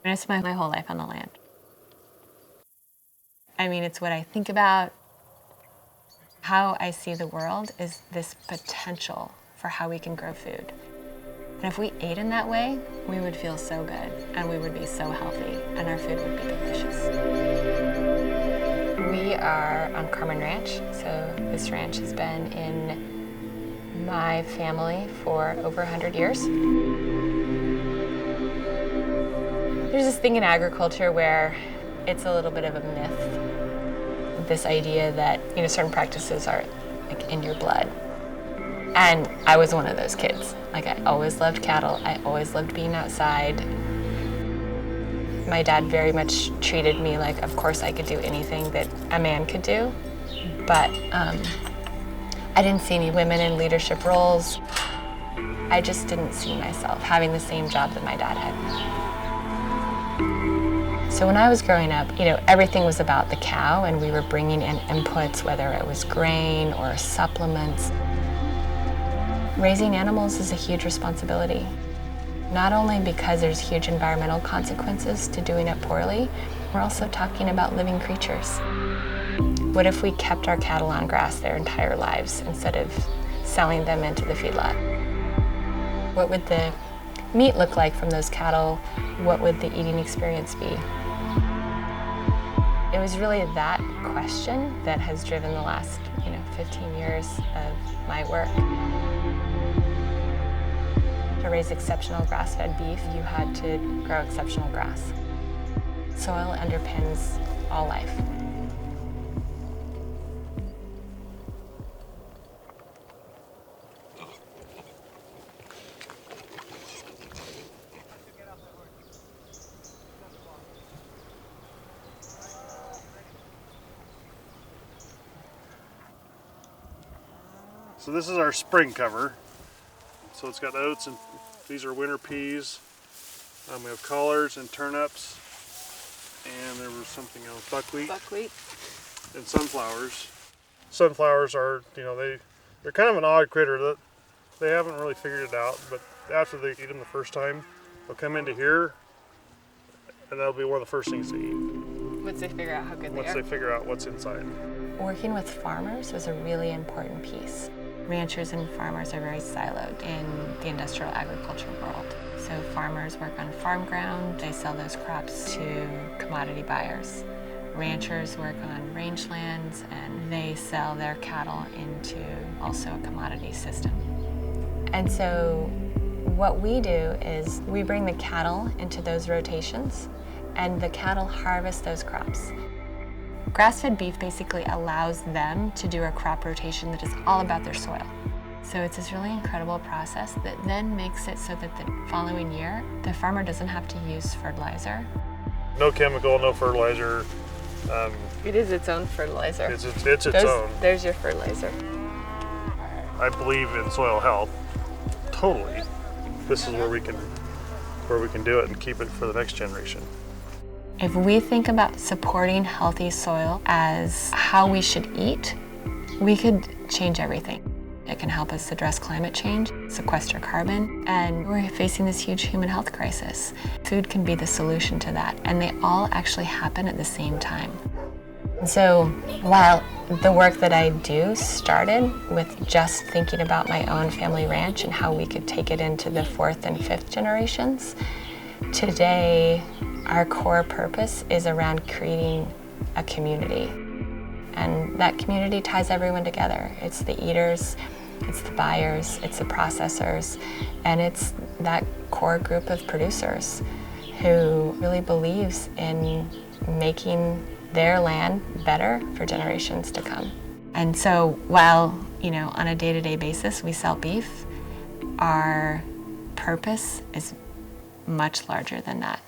I spent my whole life on the land. I mean, it's what I think about. How I see the world is this potential for how we can grow food. And if we ate in that way, we would feel so good, and we would be so healthy, and our food would be delicious. We are on Carmen Ranch, so this ranch has been in my family for over 100 years. There's this thing in agriculture where it's a little bit of a myth. This idea that, certain practices are like in your blood. And I was one of those kids. Like, I always loved cattle. I always loved being outside. My dad very much treated me like, of course, I could do anything that a man could do. But I didn't see any women in leadership roles. I just didn't see myself having the same job that my dad had. So when I was growing up, everything was about the cow, and we were bringing in inputs, whether it was grain or supplements. Raising animals is a huge responsibility, not only because there's huge environmental consequences to doing it poorly, we're also talking about living creatures. What if we kept our cattle on grass their entire lives instead of selling them into the feedlot? What would the meat look like from those cattle? What would the eating experience be? It was really that question that has driven the last 15 years of my work. To raise exceptional grass-fed beef, you had to grow exceptional grass. Soil underpins all life. So this is our spring cover. So it's got oats, and these are winter peas. We have collards and turnips, and there was something else, buckwheat. Buckwheat. And sunflowers. Sunflowers are, they're kind of an odd critter. That they haven't really figured it out, but after they eat them the first time, they'll come into here, and that'll be one of the first things to eat. Once they figure out how good they are. Once they figure out what's inside. Working with farmers was a really important piece. Ranchers and farmers are very siloed in the industrial agriculture world. So farmers work on farm ground, they sell those crops to commodity buyers. Ranchers work on rangelands, and they sell their cattle into also a commodity system. And so what we do is we bring the cattle into those rotations, and the cattle harvest those crops. Grass-fed beef basically allows them to do a crop rotation that is all about their soil. So it's this really incredible process that then makes it so that the following year, the farmer doesn't have to use fertilizer. No chemical, no fertilizer. It is its own fertilizer. It's its own. There's your fertilizer. I believe in soil health, totally. This is where we can do it and keep it for the next generation. If we think about supporting healthy soil as how we should eat, we could change everything. It can help us address climate change, sequester carbon, and we're facing this huge human health crisis. Food can be the solution to that, and they all actually happen at the same time. So while the work that I do started with just thinking about my own family ranch and how we could take it into the 4th and 5th generations, today our core purpose is around creating a community. And that community ties everyone together. It's the eaters, it's the buyers, it's the processors, and it's that core group of producers who really believes in making their land better for generations to come. And so while, on a day-to-day basis we sell beef, our purpose is much larger than that.